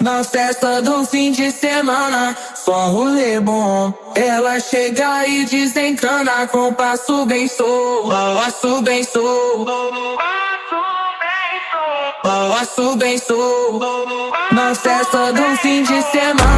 Na festa do fim de semana, só rolê bom. Ela chega e desencana com passo bem solto, passo bem solto, passo bem solto. Na festa do fim de semana.